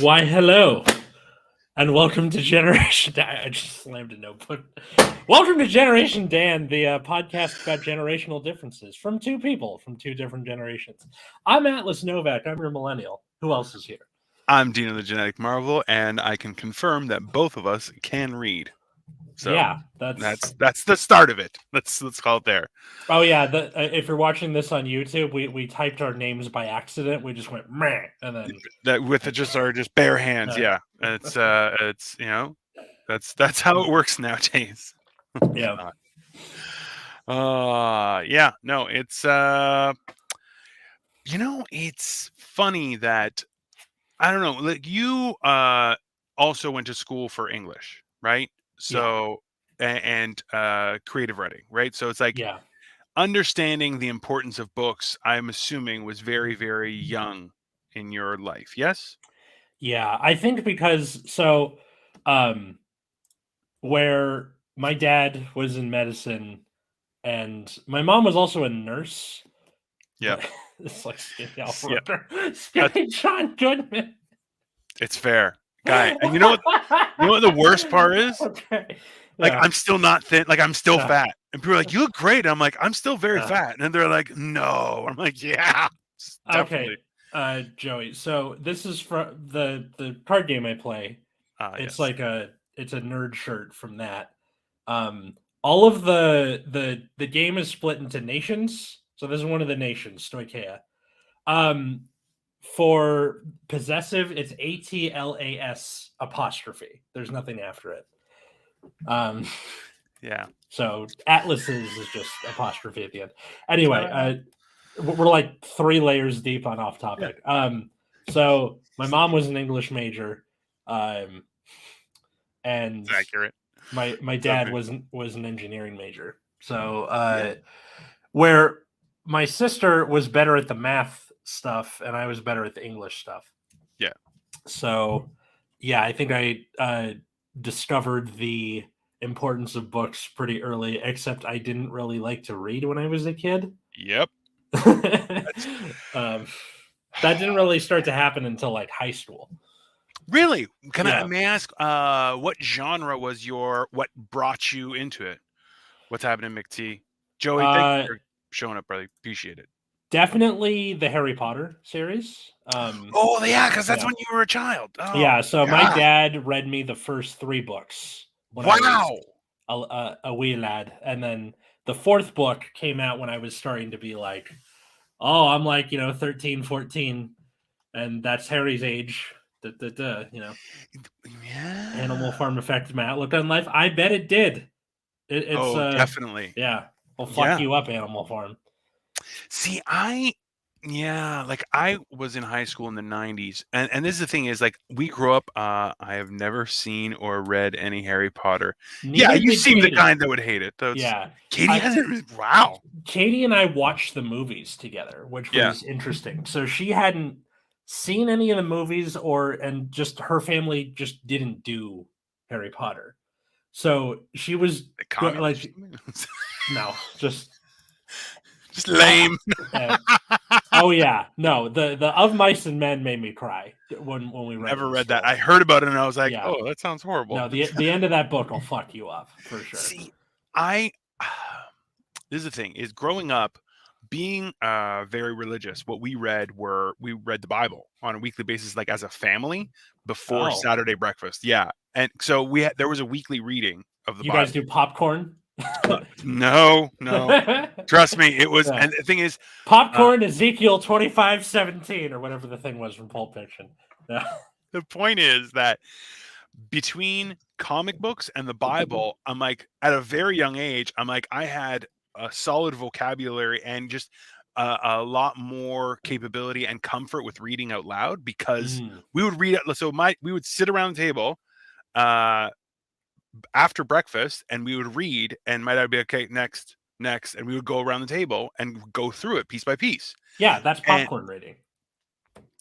Why, hello, and welcome to Generation Dan. I just slammed a notebook. Welcome to Generation Dan, the podcast about generational differences from two people from two different generations. I'm Atlas Novak. I'm your millennial. Who else is here? I'm Dino the Genetic Marvel, and I can confirm that both of us can read. So Yeah, that's the start of it. Let's call it there. Oh yeah, if you're watching this on YouTube, we typed our names by accident. We just went meh, and then That with just our just bare hands. Yeah, it's that's how it works nowadays. yeah. Yeah, no, it's it's funny that I don't know, like you also went to school for English, right? So and creative writing, right? So it's like Yeah. understanding the importance of books, I'm assuming, was very, very young in your life. Yes? Yeah, I think because um, where my dad was in medicine and my mom was also a nurse. Yeah. It's like Skinny Yeah. Skinny John Goodman. It's fair, guy. And you know what? You know what the worst part is? Okay. Like Yeah. I'm still not thin. Like I'm still Yeah. fat. And people are like, "You look great." And I'm like, "I'm still very Yeah. fat." And they're like, "No." I'm like, "Yeah, definitely." Okay, Joey. So this is for the card game I play. It's Yes. like it's a nerd shirt from that. All of the game is split into nations. So this is one of the nations, Stoicheia. For possessive, it's ATLAS apostrophe. There's nothing after it. Yeah. So Atlas's is just apostrophe at the end. Anyway, we're like 3 layers deep on off topic. So my mom was an English major, and It's accurate. my It's dad okay. was an engineering major. So where my sister was better at the math stuff and I was better at the English stuff. Yeah. So yeah, I think I discovered the importance of books pretty early, except I didn't really like to read when I was a kid. Yep. um, that didn't really start to happen until like high school. Really? Yeah. May I ask what genre was what brought you into it? What's happening, McT? Joey, thank you for showing up, brother. Appreciate it. Definitely the Harry Potter series. Oh, yeah, because that's when you were a child. Oh, Yeah, so my God. dad read me the first 3 books when I was a wee lad, and then the 4th book came out when I was starting to be like, oh, I'm like, 13, 14, and that's Harry's age. Yeah. Animal Farm affected my outlook on life. I bet it did. It's definitely. yeah. Well, fuck you up, Animal Farm. See, I was in high school in the 90s, and this is the thing is like we grew up. I have never seen or read any Harry Potter. Neither you did seem the Katie. kind that would hate it. Yeah, Katie hasn't. Wow. Katie and I watched the movies together, which was interesting. So she hadn't seen any of the movies, and just her family just didn't do Harry Potter. So she was like, no, just lame. Oh yeah, no, the Of Mice and Men made me cry when we read. Never read that. I heard about it and I was like, oh, that sounds horrible. No, the end of that book will fuck you up for sure. See, this is the thing is growing up, being very religious. What we read the Bible on a weekly basis, like as a family before Saturday breakfast. Yeah, and so there was a weekly reading of the Bible. You guys do popcorn? No. Trust me, it was. And the thing is, popcorn Ezekiel 25:17 or whatever the thing was from Pulp Fiction. Yeah. The point is that between comic books and the Bible, I'm like, at a very young age, I'm like, I had a solid vocabulary and just a lot more capability and comfort with reading out loud because we would read it. So we would sit around the table after breakfast and we would read, and my dad would be okay, next, and we would go around the table and go through it piece by piece. Yeah, that's popcorn reading.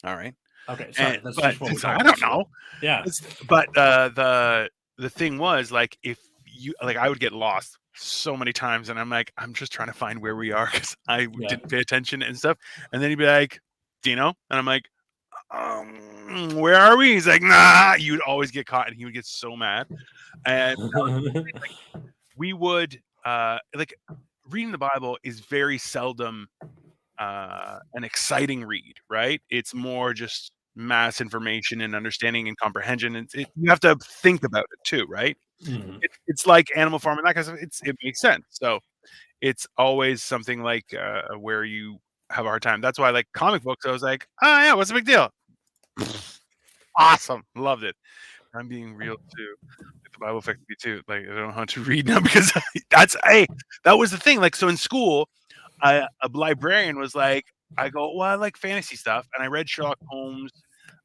All right. Okay, sorry. That's just what I don't know. Yeah. But the thing was, like, if you like, I would get lost so many times, and I'm like, I'm just trying to find where we are because I didn't pay attention and stuff. And then he'd be like, Dino, and I'm like, where are we? He's like, nah. You'd always get caught, and he would get so mad. And we would like reading the Bible is very seldom an exciting read, right? It's more just mass information and understanding and comprehension, and you have to think about it too, right? Mhm. It's like Animal Farm and that kind of stuff. It makes sense. So it's always something like where you have a hard time. That's why, like comic books, I was like, oh yeah, what's the big deal? Awesome, loved it. I'm being real too. The Bible affected me too. Like I don't know how to read now because that was the thing. Like so in school, a librarian was like, I go, well, I like fantasy stuff, and I read Sherlock Holmes,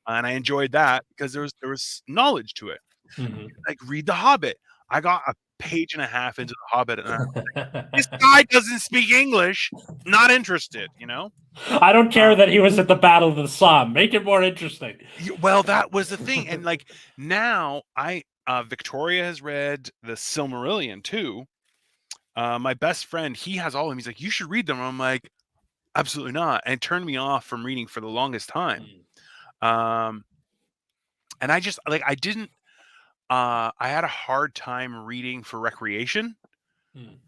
and I enjoyed that because there was knowledge to it. Mhm. Like read The Hobbit. I got a page and a half into The Hobbit, and this guy doesn't speak English. Not interested, you know. I don't care that he was at the Battle of the Somme. Make it more interesting. Well, that was the thing, and like now, Victoria has read the Silmarillion too. My best friend, he has all of them. He's like, you should read them. I'm like, absolutely not, and it turned me off from reading for the longest time. And I just like I didn't. I had a hard time reading for recreation.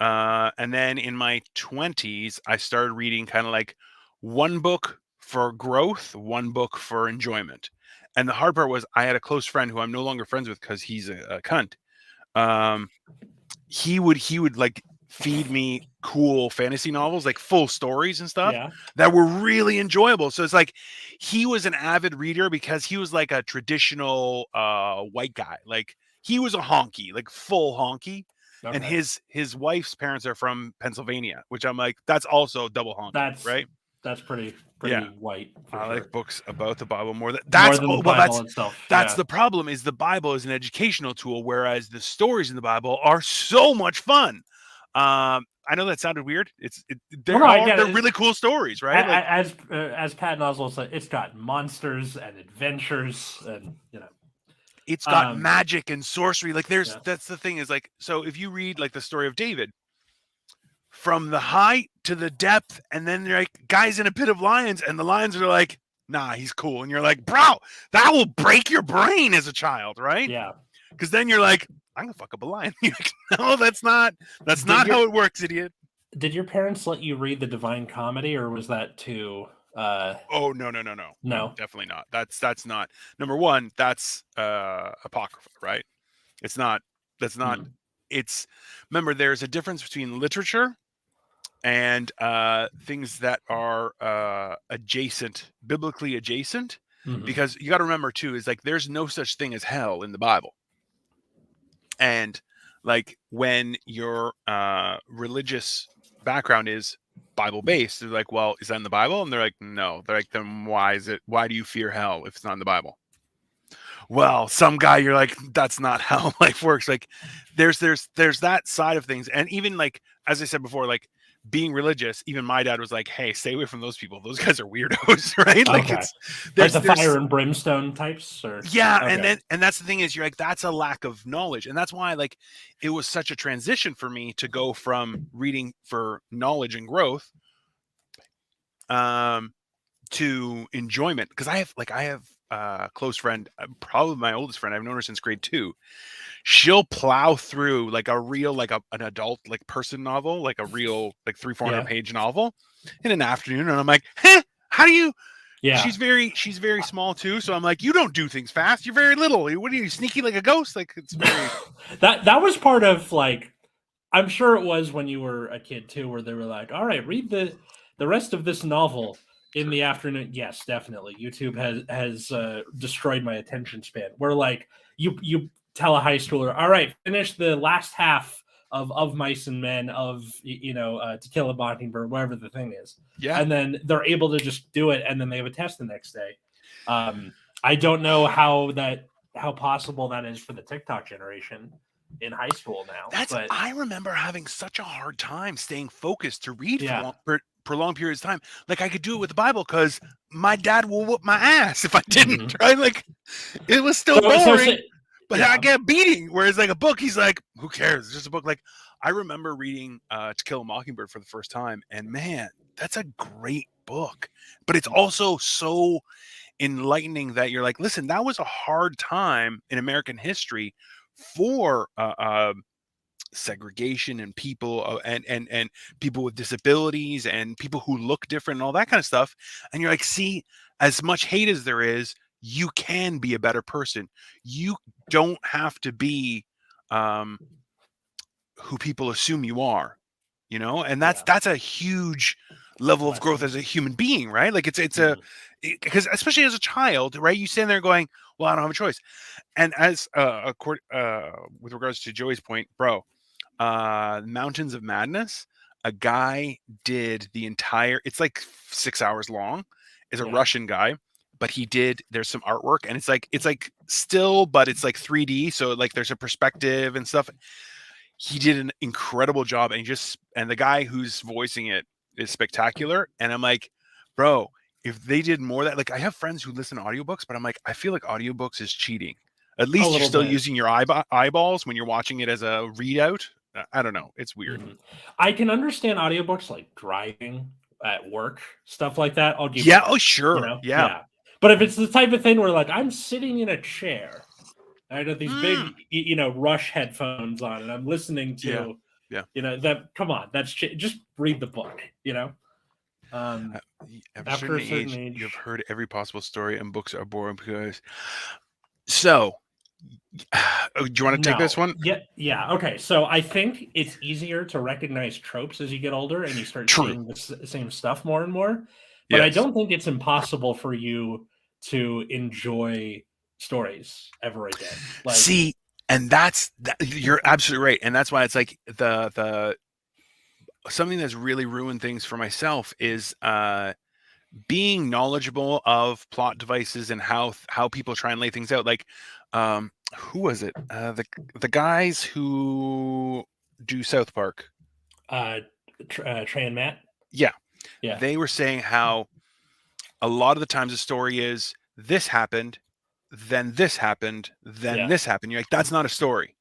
And then in my 20s, I started reading kind of like one book for growth, one book for enjoyment. And the hard part was I had a close friend who I'm no longer friends with because he's a cunt. He would like feed me cool fantasy novels, like full stories and stuff that were really enjoyable. So it's like he was an avid reader because he was like a traditional white guy. Like he was a honky, like full honky. Okay. And his wife's parents are from Pennsylvania, which I'm like, that's also double honky, right? That's pretty white. I like books about the Bible more than the Bible itself. That's the problem. Is the Bible is an educational tool, whereas the stories in the Bible are so much fun. I know that sounded weird. They're really cool stories, right? As Patton Oswalt said, it's got monsters and adventures, and it's got magic and sorcery. Like that's the thing is like, so if you read like the story of David, from the height to the depth, and then they're like guys in a pit of lions, and the lions are like, nah, he's cool, and you're like, bro, that will break your brain as a child, right? Yeah, because then you're like, I'm gonna fuck up a lion. No, that's not how it works, idiot. Did your parents let you read the Divine Comedy, or was that too? Oh no, definitely not. That's not number one. That's apocrypha, right? It's not. That's not. It's remember, there's a difference between literature and things that are adjacent, biblically adjacent, because you got to remember too is like there's no such thing as hell in the Bible. And like when your religious background is Bible based, they're like, well, is that in the Bible? And they're like, no. They're like, then why do you fear hell if it's not in the Bible? Well, some guy, you're like, that's not how life works. Like there's that side of things. And even like, as I said before, like being religious, even my dad was like, hey, stay away from those people. Those guys are weirdos, right? Like there's the fire and brimstone types, or and that's the thing is you're like, that's a lack of knowledge. And that's why like it was such a transition for me to go from reading for knowledge and growth to enjoyment. Because I have a close friend, probably my oldest friend. I've known her since grade 2. She'll plow through like a real, like an adult, like person novel, like a real, like 300-400 page novel in an afternoon. And I'm like, how do you? Yeah. She's very small too. So I'm like, you don't do things fast. You're very little. What are you, sneaky like a ghost? Like it's very. that was part of like, I'm sure it was when you were a kid too, where they were like, all right, read the rest of this novel in the afternoon. Yes, definitely. YouTube has destroyed my attention span. Where like you tell a high schooler, all right, finish the last half of Mice and Men, of To Kill a Mockingbird, whatever the thing is. Yeah. And then they're able to just do it, and then they have a test the next day. I don't know how possible that is for the TikTok generation in high school now. I remember having such a hard time staying focused to read for prolonged periods of time. Like I could do it with the Bible because my dad will whoop my ass if I didn't. Right? Like it was still boring. But I get beating. Whereas like a book, he's like, who cares? It's just a book. Like I remember reading To Kill a Mockingbird for the first time, and man, that's a great book. But it's also so enlightening that you're like, listen, that was a hard time in American history for segregation and people and people with disabilities and people who look different and all that kind of stuff. And you're like, see, as much hate as there is, you can be a better person. You don't have to be who people assume you are, you know, and that's a huge level of growth as a human being, right? Like it's a because especially as a child, right? You stand there going, well, I don't have a choice. And as with regards to Joey's point, bro, Mountains of Madness, a guy did the entire, it's like 6 hours long, is a Russian guy, but there's some artwork and it's like still, but it's like 3D, so like there's a perspective and stuff. He did an incredible job, and the guy who's voicing it is spectacular. And I'm like, bro, if they did more of that, like I have friends who listen to audiobooks, but I'm like, I feel like audiobooks is cheating. At least you're still using your eyeballs when you're watching it as a readout. I don't know. It's weird. I can understand audiobooks like driving at work, stuff like that. I'll give Oh, sure. You know? Yeah. But if it's the type of thing where like I'm sitting in a chair, I got these big, Rush headphones on, and I'm listening to, come on, that's just read the book, After a certain age, you've heard every possible story, and books are boring because. So, do you want to take this one? Yeah. Okay. So I think it's easier to recognize tropes as you get older and you start seeing the same stuff more and more. But I don't think it's impossible for you to enjoy stories ever again. Like, see, and you're absolutely right, and that's why it's like the something that's really ruined things for myself is being knowledgeable of plot devices and how people try and lay things out. Like, who was it? The guys who do South Park. Trey and Matt. Yeah. They were saying how a lot of the times the story is this happened, then this happened, then this happened. You're like, that's not a story.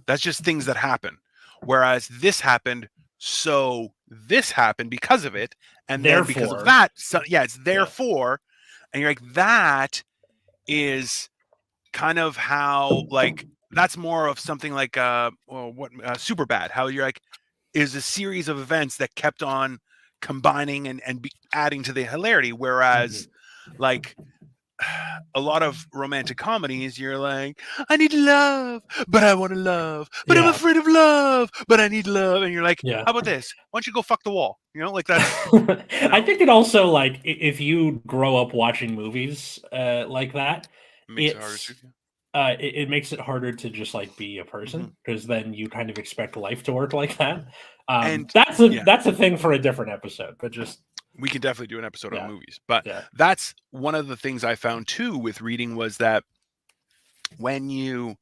That's just things that happen. Whereas this happened, so this happened because of it, and then because of that, so it's therefore, and you're like, that is kind of how, like, that's more of something like Superbad, how you're like, is a series of events that kept on combining and adding to the hilarity, whereas like a lot of romantic comedies, you're like, I need love, but I want to love, but I'm afraid of love, but I need love. And you're like, how about this? Why don't you go fuck the wall? You know, like that. I think it also, like, if you grow up watching movies like that, it makes it harder to just like be a person, because then you kind of expect life to work like that. And that's a thing for a different episode, but just. We can definitely do an episode on movies, but that's one of the things I found too with reading was that when you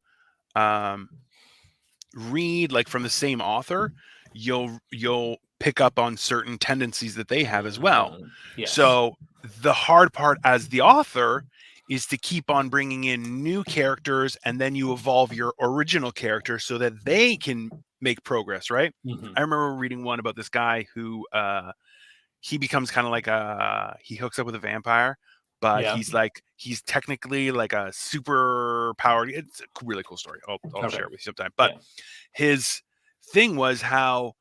read like from the same author, you'll pick up on certain tendencies that they have as well. So the hard part as the author is to keep on bringing in new characters, and then you evolve your original character so that they can make progress, right? I remember reading one about this guy who he becomes kind of like he hooks up with a vampire, but he's technically like a super powered. It's a really cool story. I'll share it with you sometime. But his thing was how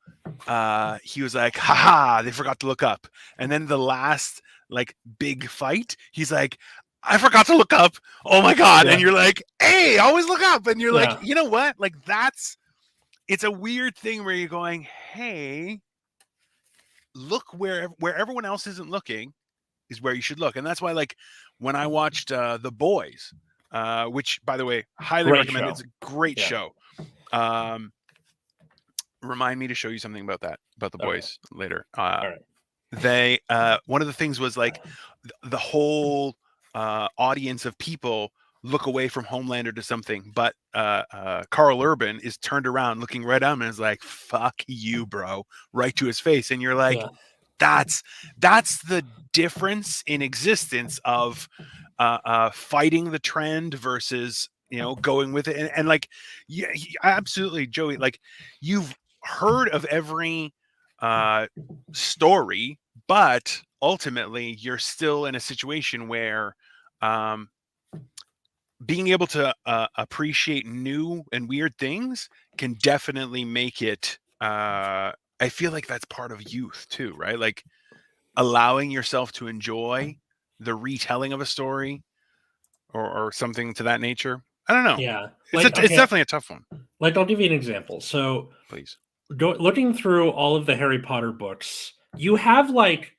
he was like, haha, they forgot to look up. And then the last like big fight, he's like, I forgot to look up. Oh my God. And you're like, hey, always look up. And you're like, you know what? Like it's a weird thing where you're going, hey, look where everyone else isn't looking is where you should look. And that's why, like, when I watched The Boys, which, by the way, highly recommend. It's a great show. Remind me to show you something about The Boys later. They one of the things was like the whole audience of people look away from Homelander to something, but Carl Urban is turned around looking right at him and is like, fuck you, bro, right to his face. And you're like, that's the difference in existence of fighting the trend versus, going with it. And like, absolutely, Joey, like, you've heard of every story, but ultimately you're still in a situation where being able to appreciate new and weird things can definitely make it. I feel like that's part of youth too, right? Like allowing yourself to enjoy the retelling of a story or something to that nature. I don't know. Yeah. It's Like, it's okay, definitely a tough one. like I'll give you an example. So Please. looking through all of the Harry Potter books, you have like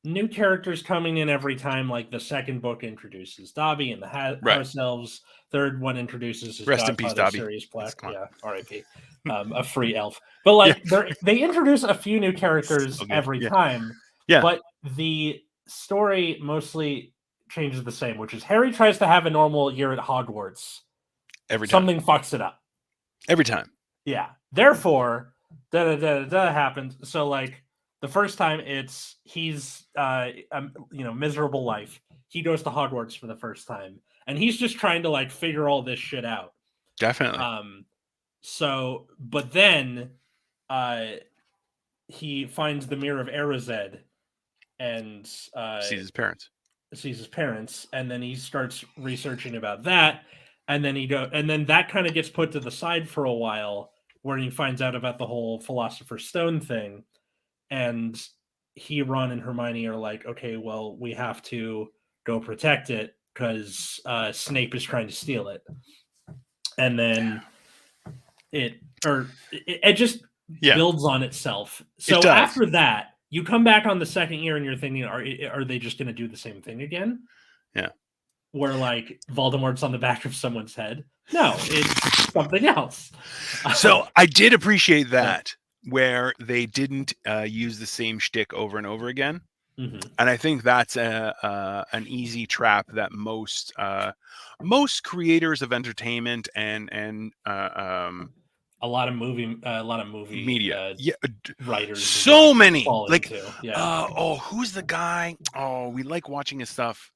new characters coming in every time. Like the second book introduces Dobby and the Right. House Elves. Third one introduces his Rest in peace, godfather, Dobby. Sirius Black. Come on. Yeah, R.I.P. A free elf. But Yeah. like they introduce a few new characters Okay. every Yeah. time. Yeah. But the story mostly changes the same, which is Harry tries to have a normal year at Hogwarts. Every time. Something fucks it up. Every time. Yeah. Therefore, happens. So like the first time he's miserable life. He goes to Hogwarts for the first time, and he's just trying to like figure all this shit out. Definitely. So but then he finds the Mirror of Erised and sees his parents. And then he starts researching about that, and then that kind of gets put to the side for a while, where he finds out about the whole Philosopher's Stone thing, and Ron and Hermione are like, okay, well, we have to go protect it because Snape is trying to steal it, and then it just builds on itself. So after that, you come back on the second year and you're thinking, are they just going to do the same thing again? Yeah. Where like Voldemort's on the back of someone's head? No, it's something else. So I did appreciate that, where they didn't use the same shtick over and over again. Mm-hmm. And I think that's an easy trap that most creators of entertainment and a lot of movie media writers, so many like who's the guy? Oh, we like watching his stuff.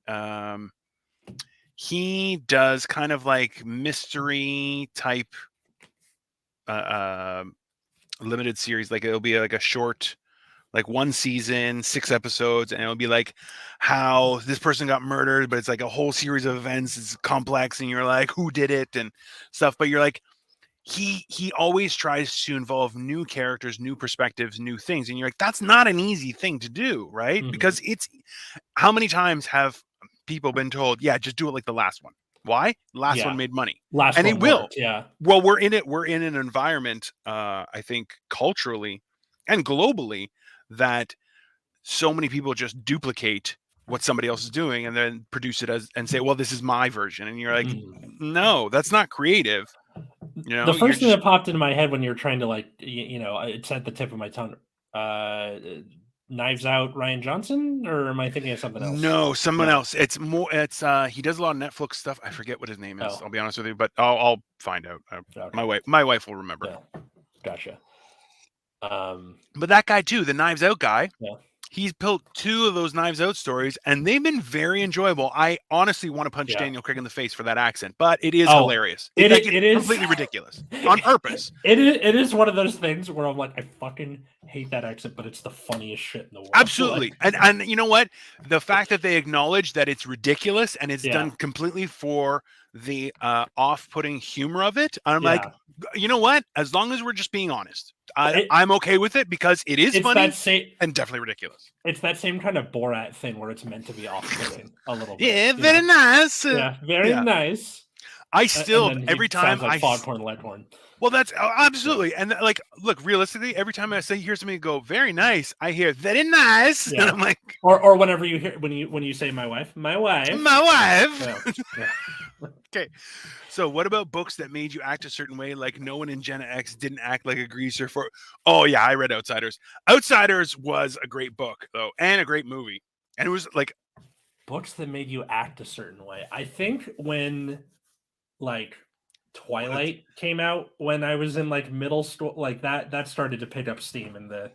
He does kind of like mystery type limited series. Like it'll be like a short, like one season, 6 episodes, and it'll be like how this person got murdered, but it's like a whole series of events. It's complex, and you're like, who did it and stuff. But you're like, he always tries to involve new characters, new perspectives, new things, and you're like, that's not an easy thing to do, right? Mm-hmm. Because it's how many times have people been told, yeah, just do it like the last one. Why? Last one made money. And it will. Worked, yeah. Well, we're in an environment, I think culturally and globally, that so many people just duplicate what somebody else is doing and then produce it and say, well, this is my version. And you're like, no, that's not creative. You know, the first thing that popped into my head when you're trying to like, it's at the tip of my tongue. Knives Out, Rian Johnson, or am I thinking of something else? No, someone else. It's more. It's he does a lot of Netflix stuff. I forget what his name is. I'll be honest with you, but I'll find out. Okay. My wife will remember. Yeah. Gotcha. But that guy too, the Knives Out guy. Yeah. He's built 2 of those Knives Out stories, and they've been very enjoyable. I honestly want to punch Daniel Craig in the face for that accent, but it is hilarious. It is completely ridiculous on purpose. It is one of those things where I'm like, I fucking hate that accent, but it's the funniest shit in the world. Absolutely. And you know what? The fact that they acknowledge that it's ridiculous and it's done completely for the off-putting humor of it, I'm like, you know what? As long as we're just being honest, I'm okay with it because it is funny and definitely ridiculous. It's that same kind of Borat thing where it's meant to be off-putting a little bit. Yeah, very nice. Yeah, very nice. I still every time like Foghorn Leghorn. Well, that's absolutely, and like, look, realistically, every time I hear somebody go very nice, I hear very nice, and I'm like, or whenever you hear when you say my wife. Okay, so what about books that made you act a certain way? Like no one in Gen X didn't act like a greaser for. Oh yeah, I read Outsiders. Outsiders was a great book though, and a great movie, and it was like books that made you act a certain way. I think when like Twilight came out when I was in like middle school, like that started to pick up steam in the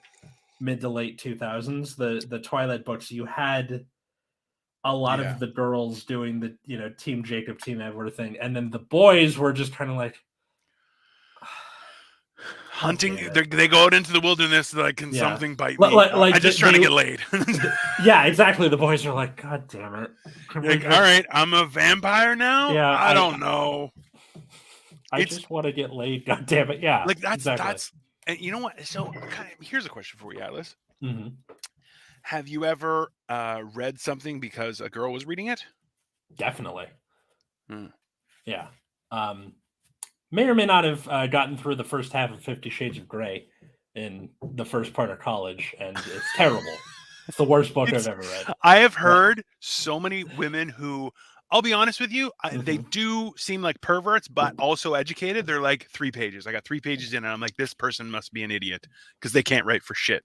mid to late 2000s. The Twilight books, you had a lot of the girls doing the Team Jacob, Team Edward thing, and then the boys were just kind of like, hunting. They go out into the wilderness. Like, can something bite me? Like I'm just trying to get laid. Yeah, exactly. The boys are like, God damn it! Like, all right, I'm a vampire now. Yeah, I don't know. I just want to get laid. God damn it! Yeah, like that's exactly. that's. And you know what? So, here's a question for you, Atlas. Mm-hmm. Have you ever read something because a girl was reading it? Definitely. Yeah. May or may not have gotten through the first half of 50 Shades of Grey in the first part of college, and it's terrible. It's the worst book I've ever read. I have heard so many women who, I'll be honest with you, they do seem like perverts, but also educated. They're like 3 pages. I got 3 pages in, and I'm like, this person must be an idiot because they can't write for shit.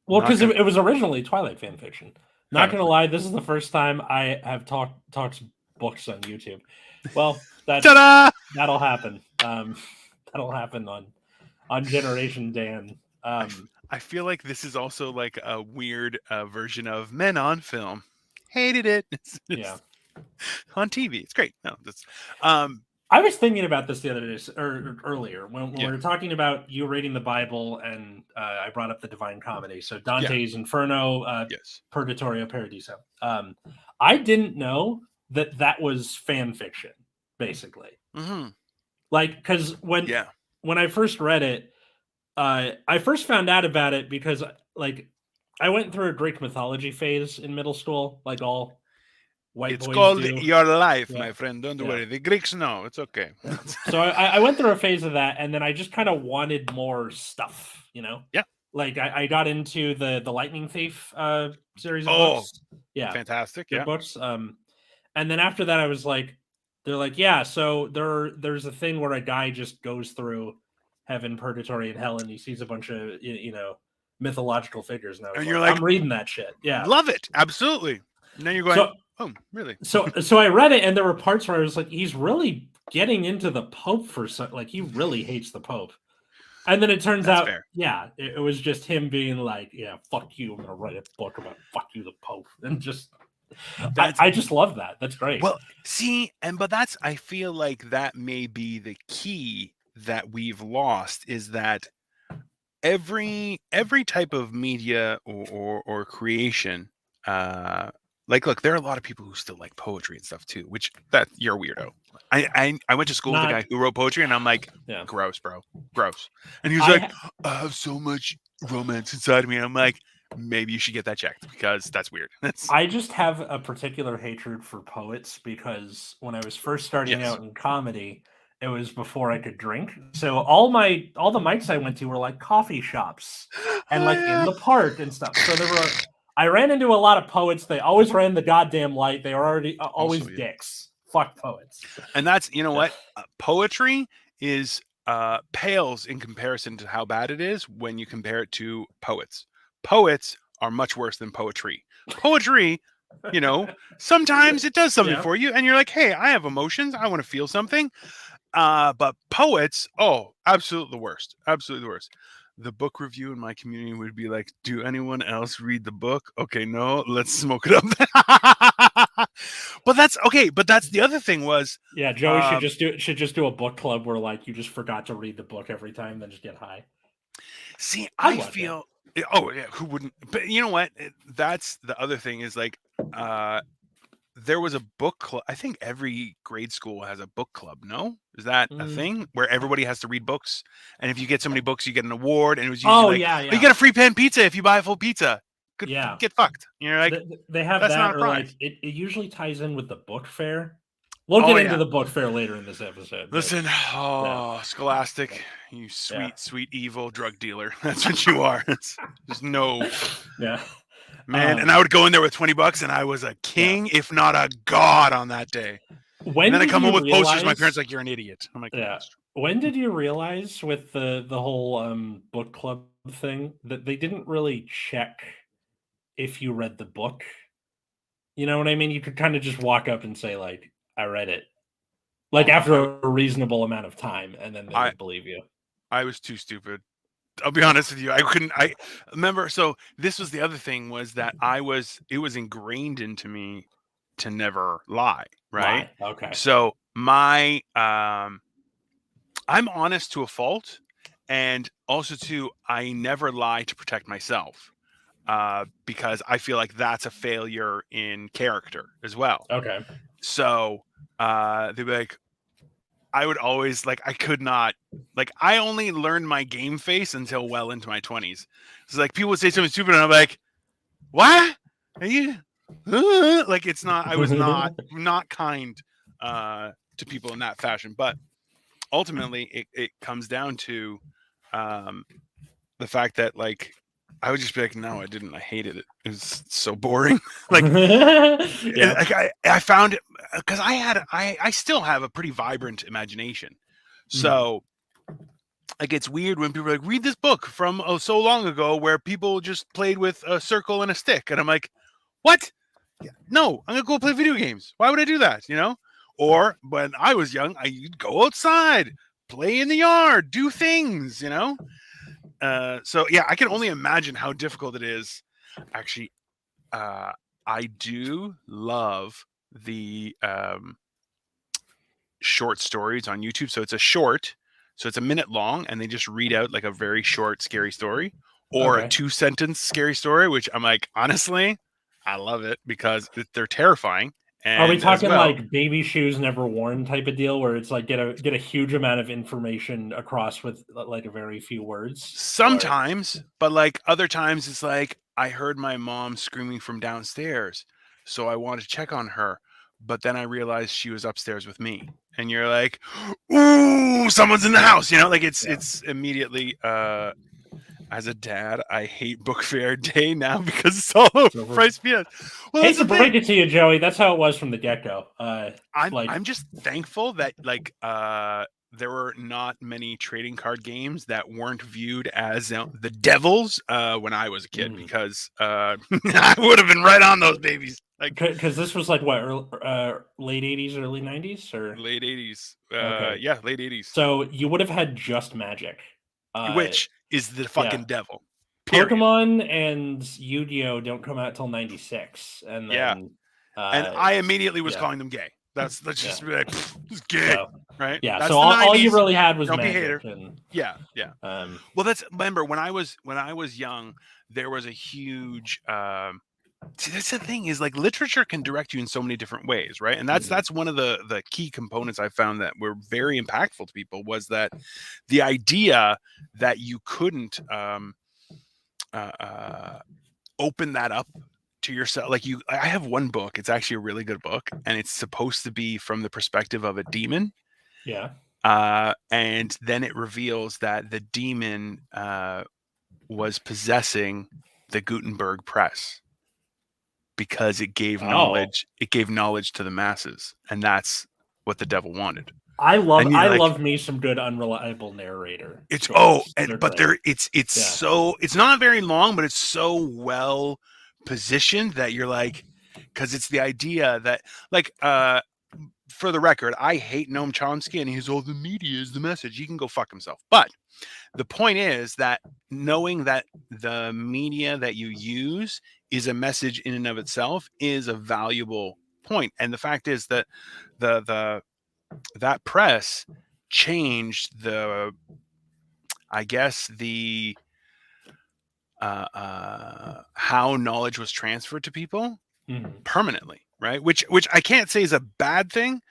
Well, because it was originally Twilight fan fiction. Not gonna lie, this is the first time I have talked books on YouTube. Well, that'll happen. That'll happen on Generation Dan. I feel like this is also like a weird version of Men on Film. Hated it. It's on TV. It's great. No, that's. I was thinking about this the other day, or earlier, when we were talking about you reading the Bible, and I brought up the Divine Comedy. So Dante's Inferno, Purgatorio, Paradiso. I didn't know that was fan fiction, basically. Like, because when I first read it, I first found out about it because, like, I went through a Greek mythology phase in middle school, like all white boys do. It's called your life, my friend. Don't worry. The Greeks know. It's okay. So I went through a phase of that, and then I just kind of wanted more stuff, you know? Yeah. Like, I got into the Lightning Thief series of books. Yeah. Fantastic. Good books. And then after that, I was like, they're like, yeah, so there's a thing where a guy just goes through heaven, purgatory, and hell, and he sees a bunch of, you know, mythological figures. And you're like, I'm reading that shit. Yeah. Love it. Absolutely. And then you're going, oh, really? So I read it, and there were parts where I was like, he's really getting into the Pope for some, like, he really hates the Pope. And then it turns out, it was just him being like, yeah, fuck you, I'm gonna write a book about fuck you, the Pope, and just I just love that. That's great. Well, see, but that's, I feel like that may be the key that we've lost, is that every type of media or creation, like, look, there are a lot of people who still like poetry and stuff too, which that you're a weirdo. I went to school with a guy who wrote poetry, and I'm like, gross, bro, gross. And he was like, I have so much romance inside of me. And I'm like, maybe you should get that checked, because that's weird. I just have a particular hatred for poets, because when I was first starting out in comedy, it was before I could drink. So all the mics I went to were like coffee shops and like in the park and stuff. So I ran into a lot of poets. They always ran the goddamn light. They were always dicks. Fuck poets. And that's, you know what? Poetry is pales in comparison to how bad it is when you compare it to poets. Poets are much worse than poetry. Poetry, you know, sometimes it does something for you, and you're like, hey, I have emotions. I want to feel something. But poets, absolutely the worst. Absolutely the worst. The book review in my community would be like, do anyone else read the book? Okay, no, let's smoke it up. But that's okay. But that's the other thing was, Joey should just do a book club where, like, you just forgot to read the book every time, then just get high. See, I feel who wouldn't? But you know what? That's the other thing is, like, there was a book club. I think every grade school has a book club. No, is that a thing where everybody has to read books? And if you get so many books, you get an award. And it was usually you get a free pan pizza if you buy a full pizza. Get fucked. You're like, they have that, or like it usually ties in with the book fair. We'll get into the book fair later in this episode. Listen, Scholastic, you sweet evil drug dealer. That's what you are. There's no. Yeah. Man, and I would go in there with $20, and I was a king, if not a god, on that day. And then I come home with posters. My parents are like, "You're an idiot." I'm like, When did you realize with the whole book club thing that they didn't really check if you read the book? You know what I mean? You could kind of just walk up and say, like, I read it, like, after a reasonable amount of time, and then they would believe you. I was too stupid. I'll be honest with you. I remember. So this was the other thing, was that it was ingrained into me to never lie. Right. Okay. So I'm honest to a fault. And also too, I never lie to protect myself, because I feel like that's a failure in character as well. Okay. So they'd be like, I would always like, I could not, like, I only learned my game face until well into my 20s. It's like people would say something stupid and I'm like, what are you like, it's not, I was not kind to people in that fashion. But ultimately it comes down to the fact that, like, I would just be like, no, I didn't. I hated it. It was so boring. Like, Yeah. like I found it because I still have a pretty vibrant imagination. So like, it's weird when people are like, read this book from so long ago where people just played with a circle and a stick. And I'm like, what? No, I'm going to go play video games. Why would I do that? You know? Or when I was young, I'd go outside, play in the yard, do things, you know? So yeah, I can only imagine how difficult it is. Actually, I do love the short stories on YouTube. So it's a short, so it's a minute long, and they just read out like a very short, scary story, or a 2-sentence scary story, which I'm like, honestly, I love it because they're terrifying. And are we talking like baby shoes never worn type of deal, where it's like get a huge amount of information across with like a very few words? Sometimes, but like other times it's like, I heard my mom screaming from downstairs, so I wanted to check on her, but then I realized she was upstairs with me. And you're like, ooh, someone's in the house, you know? Like, it's immediately as a dad, I hate Book Fair Day now because it's all over Price PS. Well, hate to break it to you, Joey. That's how it was from the get-go. I'm just thankful that, like, there were not many trading card games that weren't viewed as the devils when I was a kid, because I would have been right on those babies. Like, because this was like what, late 80s, early 90s, or late 80s. Yeah, late 80s. So you would have had just Magic, which is the fucking devil. Period. Pokemon and Yu-Gi-Oh don't come out till 96, and then and I immediately was calling them gay. Let's just be like, it's gay, right? Yeah. That's so all you really had was Don't Magic. Be hater. And, well, remember when I was young, there was a huge. See, that's the thing, is like, literature can direct you in so many different ways, right? And that's one of the key components I found that were very impactful to people, was that the idea that you couldn't open that up to yourself. Like, I have one book, it's actually a really good book, and it's supposed to be from the perspective of a demon. Yeah. And then it reveals that the demon was possessing the Gutenberg press, because it gave knowledge. It gave knowledge to the masses, and that's what the devil wanted. I love me some good unreliable narrator. It's it's not very long, but it's so well positioned that you're like, because it's the idea that, like, for the record, I hate Noam Chomsky, and he's all, the media is the message. He can go fuck himself. But the point is that knowing that the media that you use is a message in and of itself is a valuable point. And the fact is that that press changed how knowledge was transferred to people permanently, right? Which I can't say is a bad thing,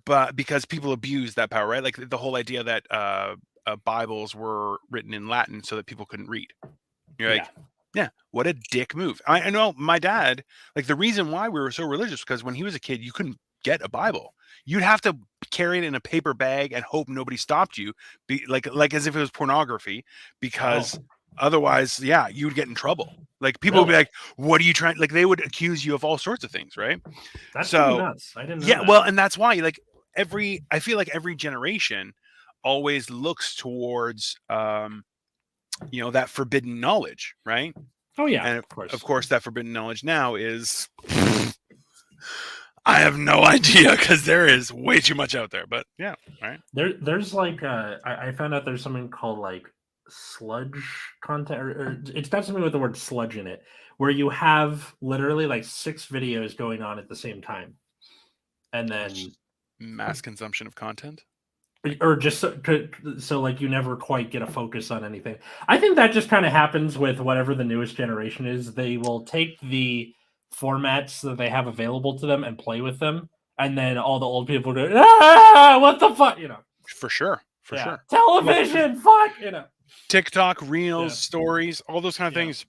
but because people abuse that power, right? Like, the whole idea that Bibles were written in Latin so that people couldn't read. You're like, yeah, what a dick move. I know my dad, like, the reason why we were so religious, because when he was a kid, you couldn't get a Bible. You'd have to carry it in a paper bag and hope nobody stopped you, like as if it was pornography, because otherwise, you would get in trouble. Like, people would be like, what are you trying? Like, they would accuse you of all sorts of things, right? That's so nuts. I didn't know that. Well, and that's why, like, I feel like every generation always looks towards that forbidden knowledge, right? Oh yeah, and of course that forbidden knowledge now is I have no idea, because there is way too much out there. But yeah, right. There's like I found out there's something called like sludge content, or it's got something with the word sludge in it, where you have literally like 6 videos going on at the same time, and then mass consumption of content. or just so like you never quite get a focus on anything. I think that just kind of happens with whatever the newest generation is. They will take the formats that they have available to them and play with them, and then all the old people go, what the fuck, For sure. Television, fuck, TikTok, Reels, Stories, all those kind of things.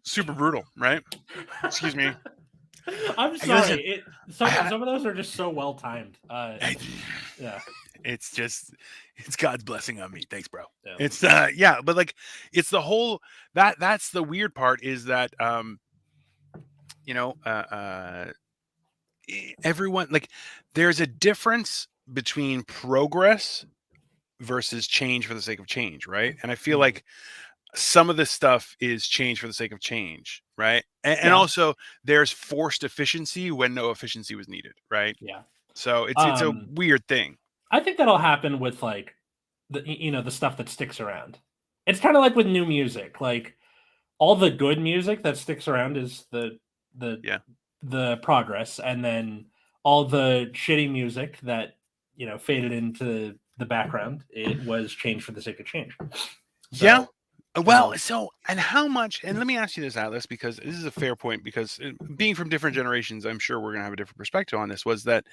Super brutal, right? Excuse me. I'm sorry. Some of those are just so well timed. Yeah. It's God's blessing on me. Thanks, bro. Yeah. It's but like it's the whole that's the weird part is that everyone, like, there's a difference between progress versus change for the sake of change, right? And I feel like some of this stuff is change for the sake of change, right? And also there's forced efficiency when no efficiency was needed, right? Yeah. So it's a weird thing. I think that'll happen with like the stuff that sticks around. It's kind of like with new music. Like all the good music that sticks around is the progress, and then all the shitty music that faded into the background, it was change for the sake of change. So, well, so, and how much, and let me ask you this, Atlas, because this is a fair point, because being from different generations, I'm sure we're going to have a different perspective on this, was that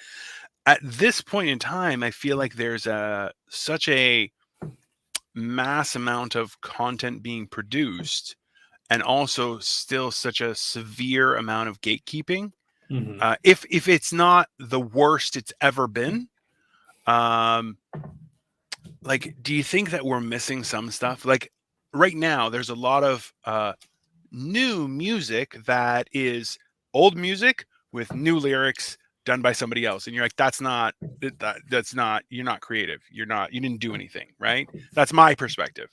at this point in time, I feel like there's such a mass amount of content being produced, and also still such a severe amount of gatekeeping. Mm-hmm. If it's not the worst it's ever been, like, do you think that we're missing some stuff? Like right now, there's a lot of new music that is old music with new lyrics done by somebody else, and you're like, that's not you're not creative. You didn't do anything, right? That's my perspective.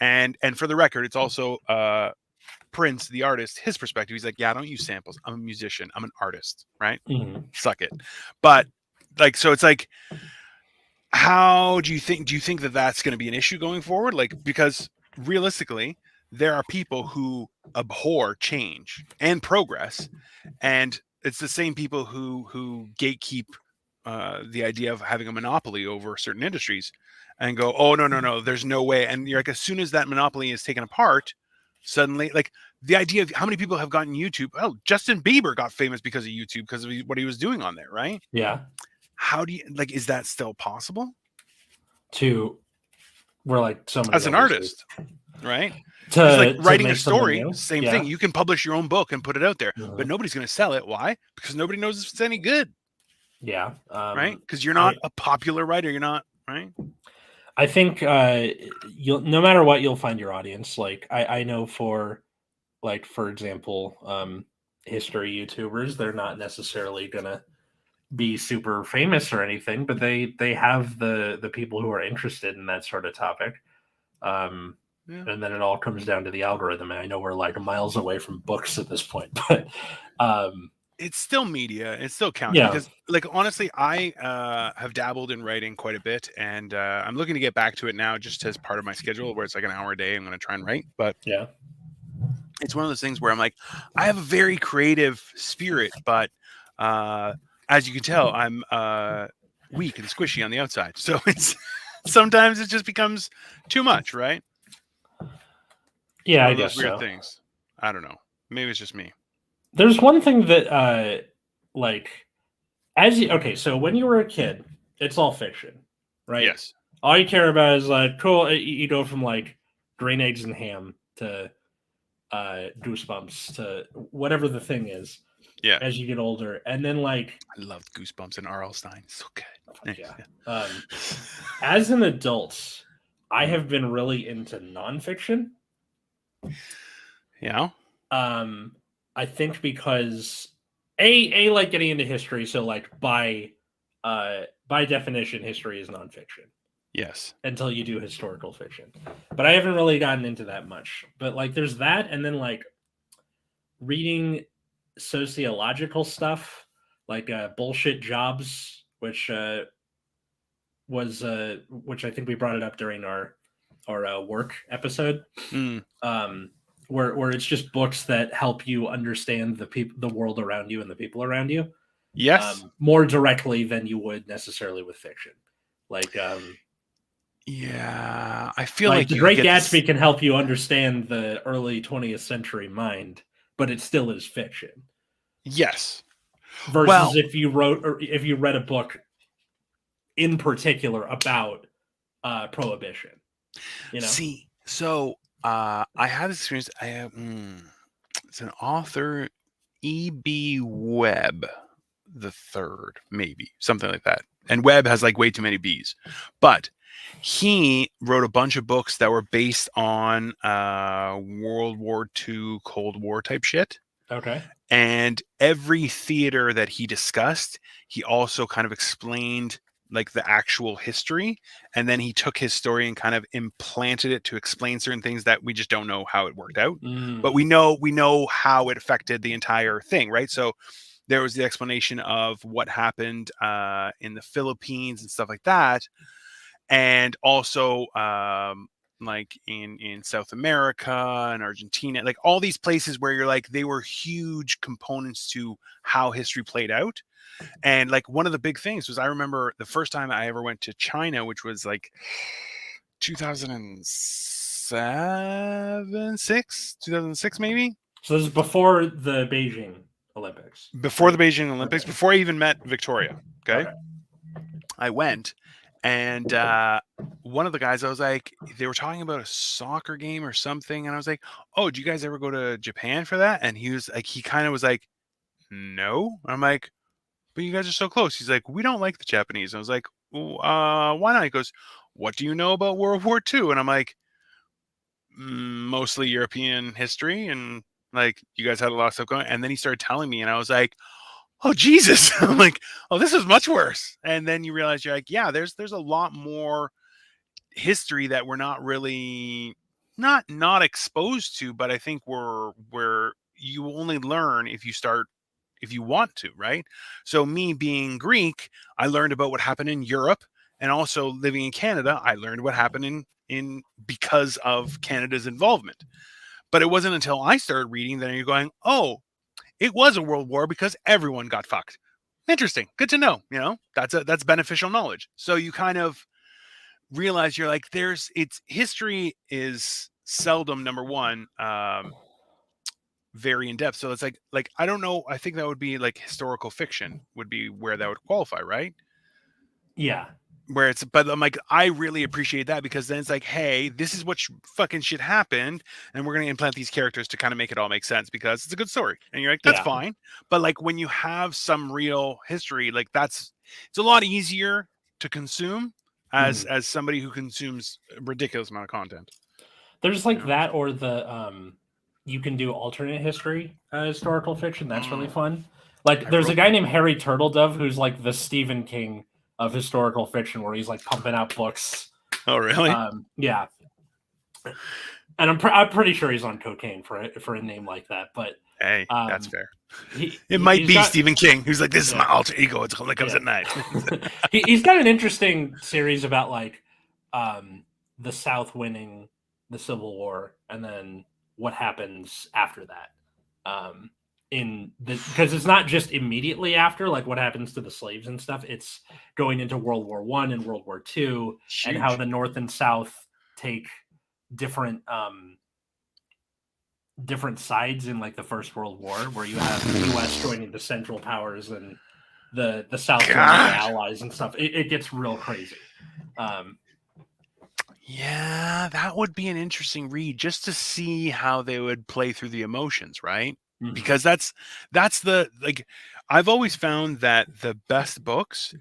And for the record, it's also Prince, the artist, his perspective. He's like, yeah, I don't use samples. I'm a musician. I'm an artist, right? Mm-hmm. Suck it. But like, so it's like, how do you think that that's going to be an issue going forward? Like, because realistically, there are people who abhor change and progress, and it's the same people who gatekeep the idea of having a monopoly over certain industries and go, oh, no, there's no way. And you're like, as soon as that monopoly is taken apart, suddenly, like, the idea of how many people have gotten YouTube. Oh, Justin Bieber got famous because of YouTube, because of what he was doing on there, right? Yeah. How do you, like, is that still possible? We're like so many as an artist, right? Like writing a story, same thing. You can publish your own book and put it out there, but nobody's going to sell it. Why? Because nobody knows if it's any good. Yeah. Right? Because you're not a popular writer. You're not, right? I think no matter what, you'll find your audience. Like I know for example, history YouTubers, they're not necessarily gonna be super famous or anything, but they have the people who are interested in that sort of topic. And then it all comes down to the algorithm. And I know we're like miles away from books at this point, but it's still media. It still counts. Yeah. Because, like, honestly, I have dabbled in writing quite a bit, and I'm looking to get back to it now, just as part of my schedule, where it's like an hour a day. I'm going to try and write, but yeah, it's one of those things where I'm like, I have a very creative spirit, but as you can tell, I'm weak and squishy on the outside. So it's sometimes it just becomes too much, right? Yeah, I guess weird so. Things. I don't know. Maybe it's just me. There's one thing that, so when you were a kid, it's all fiction, right? Yes. All you care about is like, cool. You go from like Green Eggs and Ham to Goosebumps to whatever the thing is. Yeah. As you get older, and then like, I loved Goosebumps and R.L. Stein. So good. Yeah. As an adult, I have been really into nonfiction. Yeah. I think because I like getting into history, so like by definition, history is nonfiction. Yes. Until you do historical fiction. But I haven't really gotten into that much. But like there's that, and then like reading sociological stuff, like Bullshit Jobs, which I think we brought it up during our work episode. Where it's just books that help you understand the world around you and the people around you. Yes. More directly than you would necessarily with fiction. Like, yeah, I feel like like The you Great get this. Gatsby can help you understand the early 20th century mind, but it still is fiction. Yes. Versus Well, if you wrote or if you read a book in particular about prohibition, you know. see, so I had this experience. I have it's an author, E.B. Webb the third, maybe something like that. And Webb has like way too many B's, but he wrote a bunch of books that were based on World War II, Cold War type shit. Okay. And every theater that he discussed, he also kind of explained like the actual history, and then he took his story and kind of implanted it to explain certain things that we just don't know how it worked out, but we know how it affected the entire thing, right? So there was the explanation of what happened in the Philippines and stuff like that, and also like in South America and Argentina, like all these places where you're like they were huge components to how history played out. And like one of the big things was I remember the first time I ever went to China, which was like 2006 maybe. So this is before the Beijing Olympics. Before the Beijing Olympics, before I even met Victoria. Okay. I went, and one of the guys, I was like, they were talking about a soccer game or something, and I was like, "Oh, do you guys ever go to Japan for that?" And he was like, he kind of was like, "No." I'm like, "But you guys are so close." He's like, "We don't like the Japanese." I was like, well, "Why not?" He goes, "What do you know about World War II?" And I'm like, Mostly European history, and like you guys had a lot of stuff going." And then he started telling me, and I was like, "Oh Jesus." I'm like, "Oh, this is much worse." And then you realize you're like, yeah, there's a lot more history that we're not really not exposed to, but I think we're you only learn if you start, if you want to, right? So me being Greek, I learned about what happened in Europe, and also living in Canada, I learned what happened in because of Canada's involvement. But it wasn't until I started reading that you're going, "Oh, it was a world war because everyone got fucked." Interesting. Good to know. You know, that's beneficial knowledge. So you kind of realize you're like, it's history is seldom, number one, very in depth. So it's like I don't know. I think that would be like historical fiction would be where that would qualify, right? Yeah. Where it's, but I'm like, I really appreciate that because then it's like, hey, this is what fucking shit happened, and we're gonna implant these characters to kind of make it all make sense because it's a good story, and you're like, that's fine. But like when you have some real history, like it's a lot easier to consume as somebody who consumes a ridiculous amount of content. There's like that, or the you can do alternate history historical fiction. That's really fun. Like there's a guy named Harry Turtledove who's like the Stephen King of historical fiction, where he's like pumping out books. Oh, really? Yeah. And I'm pretty sure he's on cocaine for a name like that. But hey, that's fair. It might be Stephen King, who's like, this is my alter ego. It only comes at night. He's got an interesting series about like the South winning the Civil War and then what happens after that. Because it's not just immediately after, like what happens to the slaves and stuff. It's going into World War I and World War II, and how the North and South take different sides in like the First World War, where you have the U.S. joining the Central Powers and the South joining the Allies and stuff. It gets real crazy. Yeah, that would be an interesting read just to see how they would play through the emotions, right? Mm-hmm. Because that's the, like, I've always found that the best books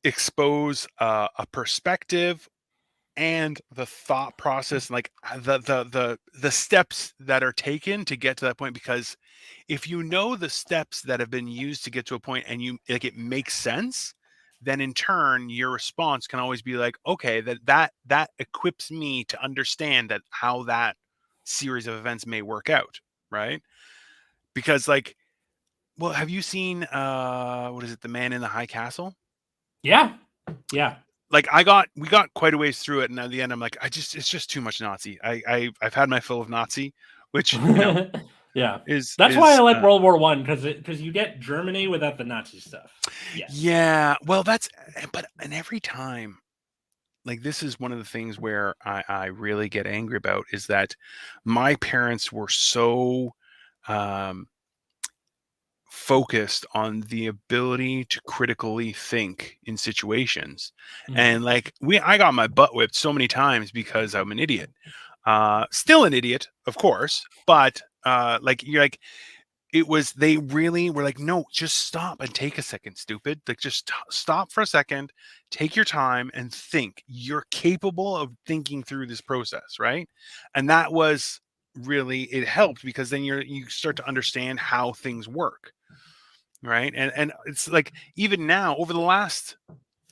expose a perspective and the thought process, like the steps that are taken to get to that point. Because if you know the steps that have been used to get to a point and you like it makes sense, then in turn your response can always be like, okay, that equips me to understand that how that series of events may work out, right? Because like, well, have you seen what is it, The Man in the High Castle? Yeah. Like we got quite a ways through it, and at the end I'm like, it's just too much Nazi. I've had my fill of Nazi, which, you know, Yeah, Is that's why I like World War I, because you get Germany without the Nazi stuff. Yes. Yeah, well, and every time, like, this is one of the things where I really get angry about is that my parents were so um, focused on the ability to critically think in situations, and like I got my butt whipped so many times because I'm an idiot. Still an idiot, of course, but like you're like they really were like, no, just stop and take a second, stupid. Like, just stop for a second, take your time and think. You're capable of thinking through this process, right? And that was really, it helped because then you start to understand how things work, right? And it's like, even now, over the last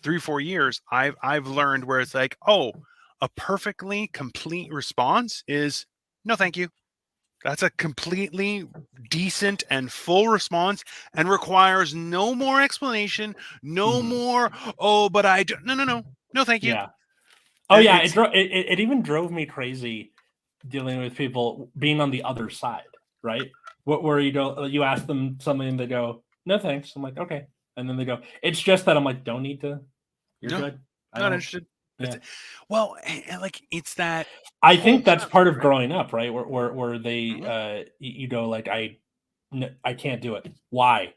3 or 4 years, I've learned where it's like, oh, a perfectly complete response is no, thank you. That's a completely decent and full response and requires no more explanation, no more, oh, but I don't. No, no, no. No, thank you. Yeah. Oh, yeah. It even drove me crazy dealing with people being on the other side, right? Where you ask them something and they go, no, thanks. I'm like, okay. And then they go, it's just that. I'm like, don't need to. You're No, good. not interested. Yeah. Well, and like, it's that I whole think that's part of right? growing up, right? Where they, like, I can't do it. Why?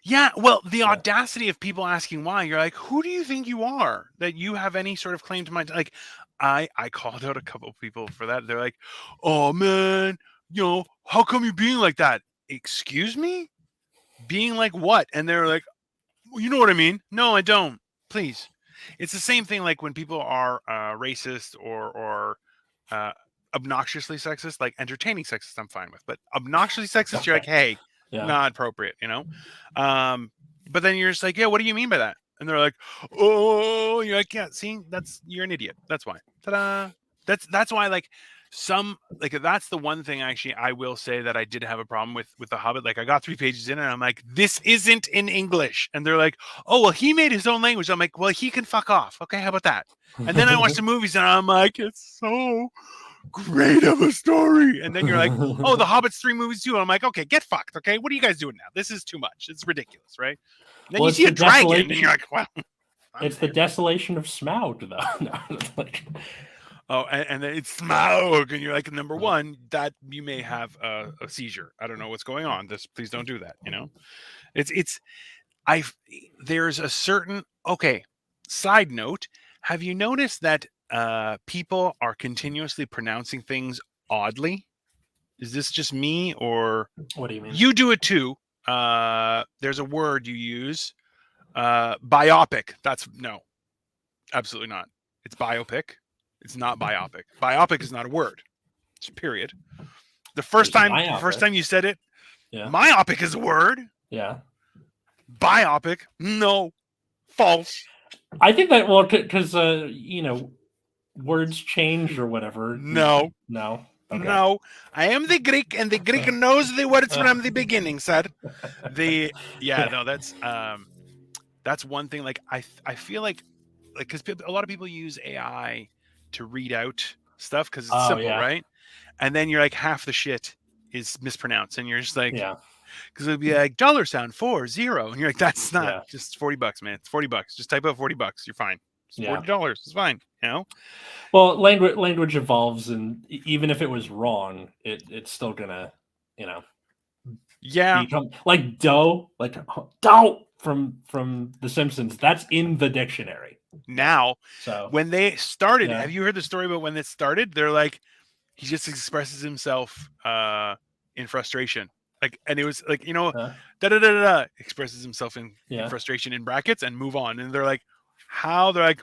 Yeah, well, the audacity of people asking why, you're like, who do you think you are that you have any sort of claim to my, like, I called out a couple of people for that. They're like, oh man, how come you being like that? Excuse me? Being like what? And they're like, well, you know what I mean? No, I don't. Please. It's the same thing like when people are racist or uh, obnoxiously sexist, like entertaining sexist, I'm fine with, but obnoxiously sexist, you're like, hey, not appropriate, but then you're just like, yeah, what do you mean by that? And they're like, oh, you're like, yeah, see, you're an idiot. That's why. Ta-da. That's why, like, that's the one thing actually I will say that I did have a problem with The Hobbit. Like, I got 3 pages in and I'm like, this isn't in English. And they're like, oh, well, he made his own language. I'm like, well, he can fuck off. Okay, how about that? And then I watch the movies and I'm like, it's so great of a story. And then you're like, oh, The Hobbit's 3 movies too. And I'm like, okay, get fucked. Okay, what are you guys doing now? This is too much. It's ridiculous, right? And then you see a dragon and you're like, well, it's the desolation of Smaug, though. No, like, oh, and then it's Smaug, and you're like, number one, that you may have a seizure. I don't know what's going on. Please don't do that. There's a certain, okay. Side note: have you noticed that people are continuously pronouncing things oddly? Is this just me, or what do you mean? You do it too? There's a word you use, biopic. No, absolutely not. It's biopic. It's not biopic. Biopic is not a word. It's a period. The first time you said it, myopic is a word. Yeah. Biopic, no, false. I think that, well, because words change or whatever. No. Okay. No, I am the Greek, and the Greek knows the words from the beginning, sir. That's one thing. Like, I feel like because a lot of people use AI to read out stuff because it's simple, right? And then you're like, half the shit is mispronounced, and you're just like, because it'd be like $40, and you're like, that's not just $40, man. It's $40. Just type out $40. You're fine. It's $40. It's fine. Well, language evolves, and even if it was wrong, it's still gonna, become like dough from The Simpsons. That's in the dictionary now. So when they started, have you heard the story about when it started? They're like, he just expresses himself in frustration. Like, and it was like, expresses himself in frustration in brackets and move on. And they're like, how? They're like,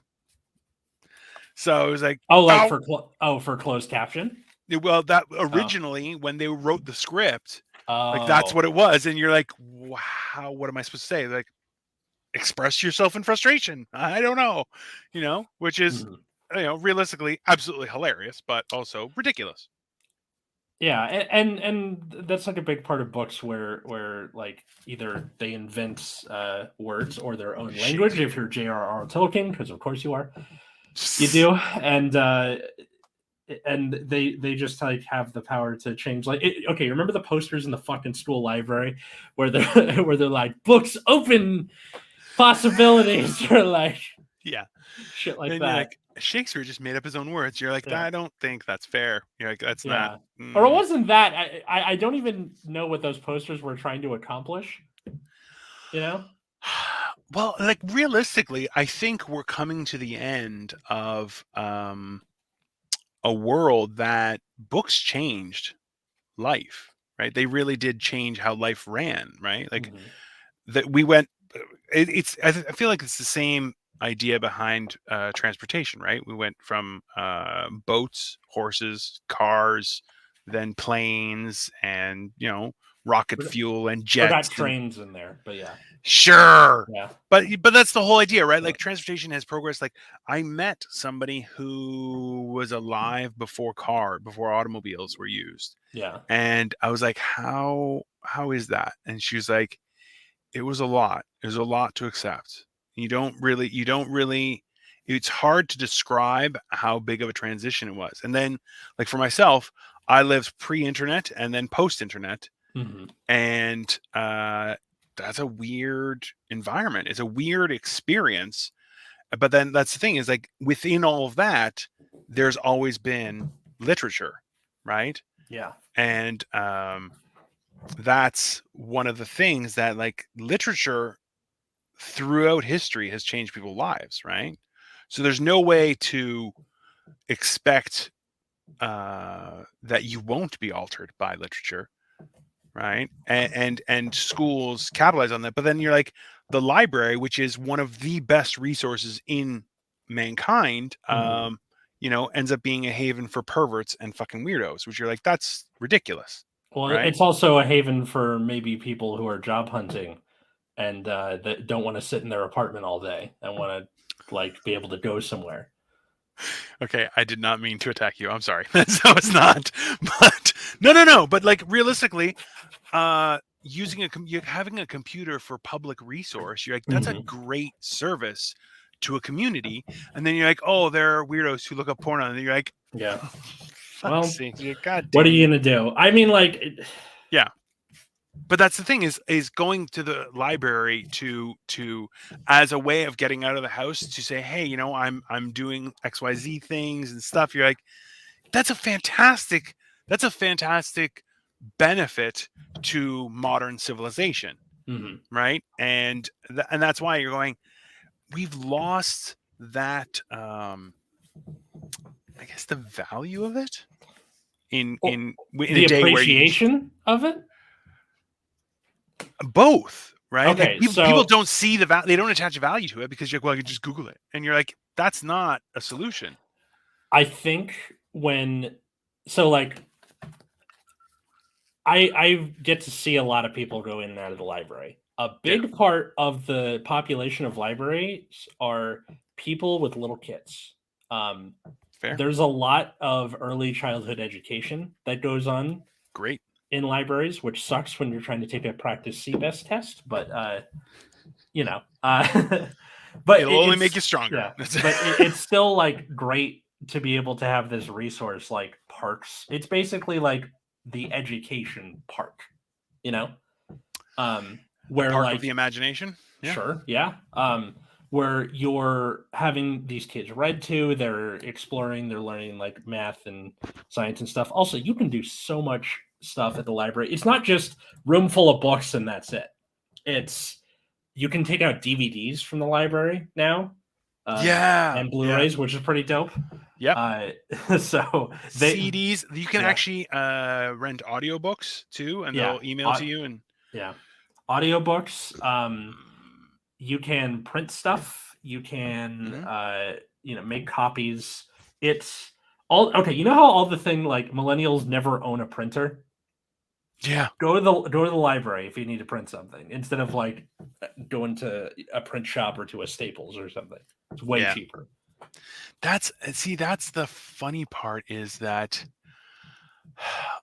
so it was like, for closed caption. Well, that originally when they wrote the script, like, that's what it was. And you're like, wow, what am I supposed to say? They're like, express yourself in frustration. I don't know, which is, realistically absolutely hilarious, but also ridiculous. Yeah, and that's like a big part of books where like either they invent words or their own language. If you're J.R.R. Tolkien, because of course you are, you do, and and they just like have the power to change. Like, okay, remember the posters in the fucking school library where they're where they're like books open possibilities or like shit like then that. you're like, Shakespeare just made up his own words. You're like, I don't think that's fair. You're like, that's not. Or it wasn't that. I don't even know what those posters were trying to accomplish. Well, like realistically, I think we're coming to the end of a world that books changed life, right? They really did change how life ran, right? Like that we went. I feel like it's the same idea behind transportation, right? We went from boats, horses, cars, then planes, and rocket fuel and jets. Got trains in there, but sure. Yeah. But that's the whole idea, right? Like transportation has progressed. Like I met somebody who was alive before automobiles were used. Yeah. And I was like, how is that? And she was like, it was a lot. It was a lot to accept. You don't really, it's hard to describe how big of a transition it was. And then like for myself, I lived pre-internet and then post-internet. And that's a weird environment. It's a weird experience. But then that's the thing is like within all of that, there's always been literature, right? Yeah. And that's one of the things that like literature throughout history has changed people's lives, right? So there's no way to expect that you won't be altered by literature, right? And schools capitalize on that. But then you're like the library, which is one of the best resources in mankind, ends up being a haven for perverts and fucking weirdos, which you're like, that's ridiculous. Well, right? It's also a haven for maybe people who are job hunting and that don't want to sit in their apartment all day and want to like be able to go somewhere. Okay, I did not mean to attack you. I'm sorry. So it's not. But no. But like realistically, having a computer for public resource, you're like, that's a great service to a community. And then you're like, oh, there are weirdos who look up porn on it. And you're like, yeah. Well, what are you gonna do? I mean, like, yeah. But that's the thing is going to the library to as a way of getting out of the house to say, hey, I'm doing XYZ things and stuff. You're like, that's a fantastic benefit to modern civilization, right? And that's why you're going. We've lost that. I guess the value of it in the a day appreciation of it. Both, right? Okay, like people don't see the value; they don't attach a value to it because you're like, well, I can just Google it, and you're like, that's not a solution. I think I get to see a lot of people go in and out of the library. A big part of the population of libraries are people with little kids. Fair. There's a lot of early childhood education that goes on. Great. In libraries, which sucks when you're trying to take a practice CBEST test, but but it'll only make you stronger. Yeah, but it's still like great to be able to have this resource like parks. It's basically like the education park, where park like of the imagination. Yeah. Sure, yeah. Where you're having these kids read to, they're exploring, they're learning like math and science and stuff. Also, you can do so much stuff at the library. It's not just room full of books and that's it. It's you can take out DVDs from the library now, and Blu-rays, which is pretty dope. Yep. So CDs, you can actually rent audiobooks too, and they'll email to you. And audiobooks. You can print stuff. You can make copies. It's all okay. You know how all the thing like millennials never own a printer. Yeah. Go to the library if you need to print something instead of like going to a print shop or to a Staples or something. It's way cheaper. That's the funny part is that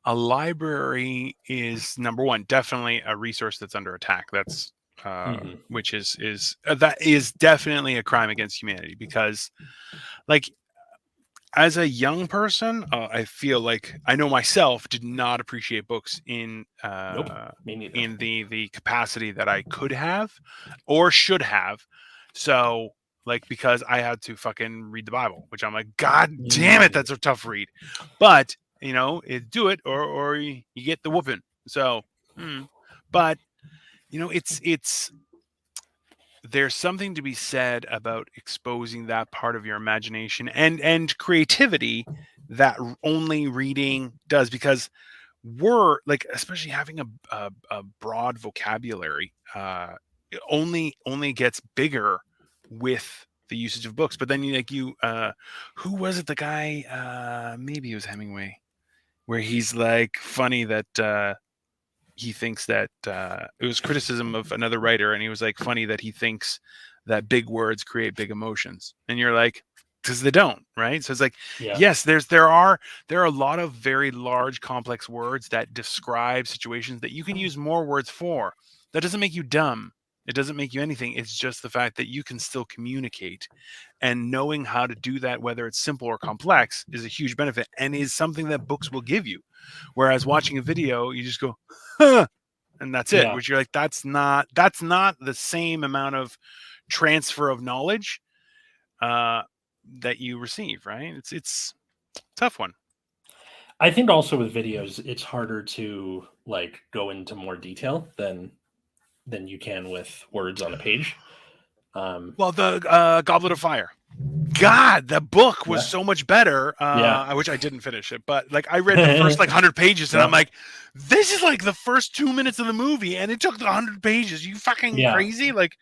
a library is number one, definitely a resource that's under attack. That's which is that is definitely a crime against humanity because like as a young person, I feel like I know myself did not appreciate books Nope, me neither. in the capacity that I could have or should have. So like because I had to fucking read the Bible, which I'm like, God damn it, that's a tough read. But you know, do it or you get the whooping. So, but you know, it's there's something to be said about exposing that part of your imagination and creativity that only reading does, because we're like, especially having a broad vocabulary, it only gets bigger with the usage of books. But then who was it, the guy, maybe it was Hemingway, where he's like funny that he thinks that it was criticism of another writer, and he was like funny that he thinks that big words create big emotions, and you're like, because they don't, right? So it's like, yes, there are a lot of very large complex words that describe situations that you can use more words for. That doesn't make you dumb. It doesn't make you anything. It's just the fact that you can still communicate, and knowing how to do that, whether it's simple or complex, is a huge benefit and is something that books will give you. Whereas watching a video, you just go, huh, and that's it. Which you're like, that's not the same amount of transfer of knowledge that you receive, right? It's a tough one. I think also with videos, it's harder to like go into more detail than you can with words on a page. Well, the Goblet of Fire. God, the book was so much better. Which I didn't finish it, but like I read the first like 100 pages, and I'm like, this is like the first 2 minutes of the movie, and it took 100 pages. You fucking crazy? Like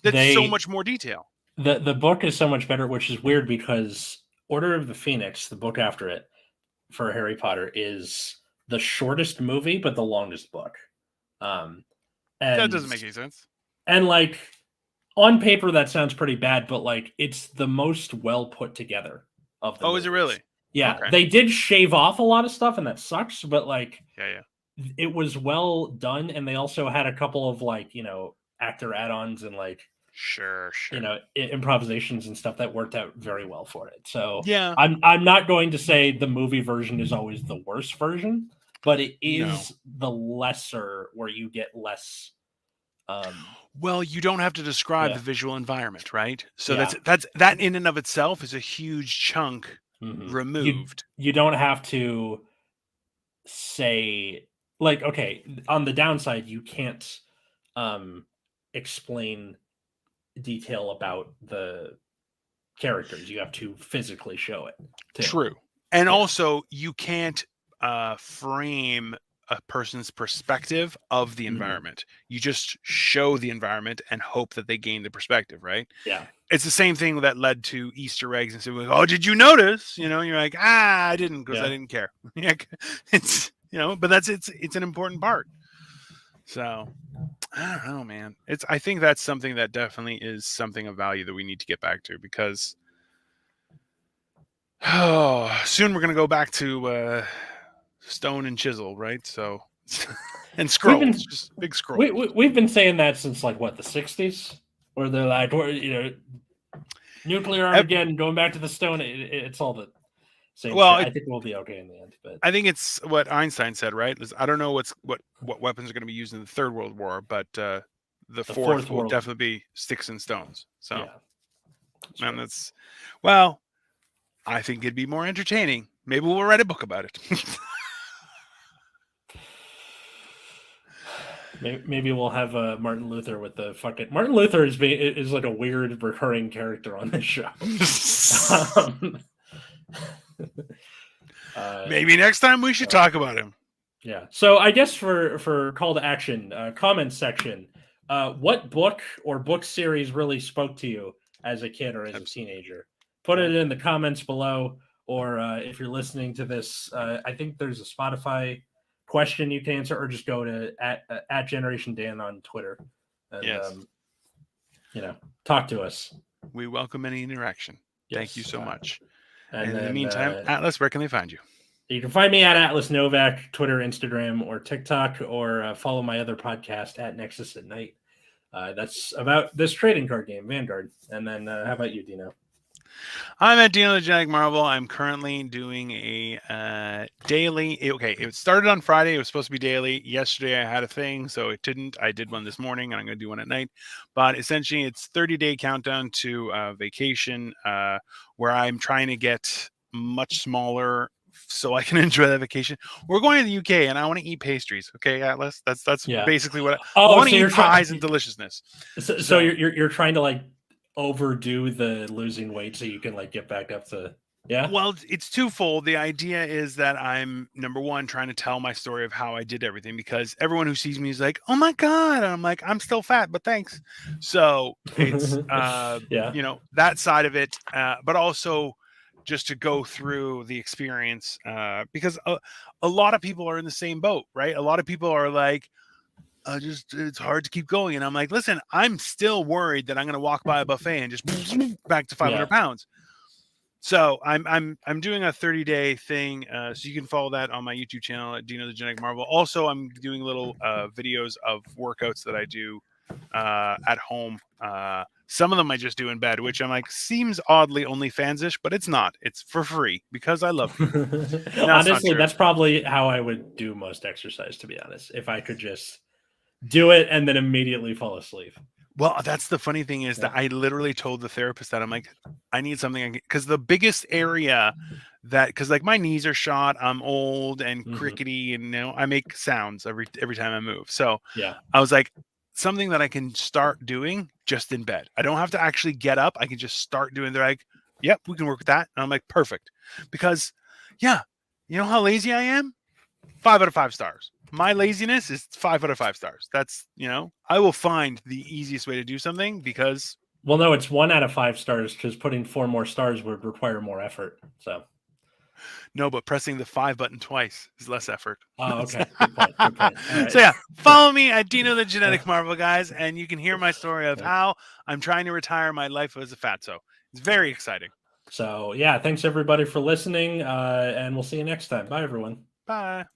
that's so much more detail. The book is so much better, which is weird because Order of the Phoenix, the book after it for Harry Potter, is the shortest movie but the longest book. And that doesn't make any sense. And like on paper, that sounds pretty bad, but like it's the most well put together of the movies. Is it really? Yeah, okay. They did shave off a lot of stuff, and that sucks. But like, it was well done, and they also had a couple of like actor add-ons and like sure improvisations and stuff that worked out very well for it. So yeah, I'm not going to say the movie version is always the worst version, but it is the lesser where you get less. Well, you don't have to describe the visual environment, right? So that in and of itself is a huge chunk removed. You don't have to say like, okay, on the downside, you can't explain detail about the characters. You have to physically show it too. True. And also you can't frame a person's perspective of the environment. You just show the environment and hope that they gain the perspective, right? Yeah. It's the same thing that led to Easter eggs and saying, "Oh, did you notice?" You know, and you're like, "I didn't because I didn't care." It's but it's an important part. So I don't know, man. I think that's something that definitely is something of value that we need to get back to, because soon we're gonna go back to stone and chisel, right? So and scrolls, just big scrolls. We've been saying that since like what, the 60s, where they're like, nuclear Armageddon, going back to the stone. It's all the same. Well, I think we'll be okay in the end. But I think it's what Einstein said, right? I don't know what weapons are going to be used in the Third World War, but the fourth will definitely be sticks and stones. So, and that's I think it'd be more entertaining. Maybe we'll write a book about it. Maybe we'll have Martin Luther with the fucking Martin Luther is like a weird recurring character on this show. Maybe next time we should talk about him. Yeah. So I guess for call to action, comments section, what book or book series really spoke to you as a kid or as a teenager? Put it in the comments below, or if you're listening to this, I think there's a Spotify question you can answer, or just go to at Generation Dan on Twitter and talk to us. We welcome any interaction. Thank you so much. And in the meantime, Atlas, where can they find you? You can find me at Atlas Novak, Twitter, Instagram, or TikTok, or follow my other podcast at Nexus at Night. That's about this trading card game, Vanguard. And then how about you, Dino? I'm at Dino the Genetic Marvel. I'm currently doing a daily. It started on Friday. It was supposed to be daily. Yesterday I had a thing, so it didn't. I did one this morning, and I'm going to do one at night. But essentially, it's 30-day countdown to vacation, where I'm trying to get much smaller so I can enjoy that vacation. We're going to the UK, and I want to eat pastries. Okay, Atlas. That's basically what I want to eat. Pies and deliciousness. So you're trying to like overdo the losing weight so you can like get back up to Well, it's twofold. The idea is that I'm, number one, trying to tell my story of how I did everything, because everyone who sees me is like, oh my God. And I'm like, I'm still fat, but thanks. So it's, you know, that side of it, but also just to go through the experience, because a lot of people are in the same boat, right? A lot of people are like, it's hard to keep going. And I'm like, listen, I'm still worried that I'm going to walk by a buffet and just back to 500 pounds. So I'm doing a 30-day thing. So you can follow that on my YouTube channel at Dino the Genetic Marvel. Also, I'm doing little videos of workouts that I do at home. Some of them I just do in bed, which I'm like, seems oddly OnlyFans-ish, but it's not. It's for free because I love you. No, honestly, that's probably how I would do most exercise, to be honest. If I could just do it and then immediately fall asleep. Well, that's the funny thing is that I literally told the therapist that I'm like, I need something, because the biggest area that, because like my knees are shot, I'm old and crickety, and you know, I make sounds every time I move. So I was like, something that I can start doing just in bed. I don't have to actually get up. I can just start doing. They're like, yep, we can work with that. And I'm like, perfect, because you know how lazy I am. 5 out of 5 stars. My laziness is 5 out of 5 stars. That's, you know, I will find the easiest way to do something, because. Well, no, it's 1 out of 5 stars, because putting 4 more stars would require more effort. So. No, but pressing the 5 button twice is less effort. Oh, okay. Good point. Good point. Right. So follow me at Dino the Genetic Marvel, guys, and you can hear my story of how I'm trying to retire my life as a fatso. It's very exciting. So thanks everybody for listening, and we'll see you next time. Bye, everyone. Bye.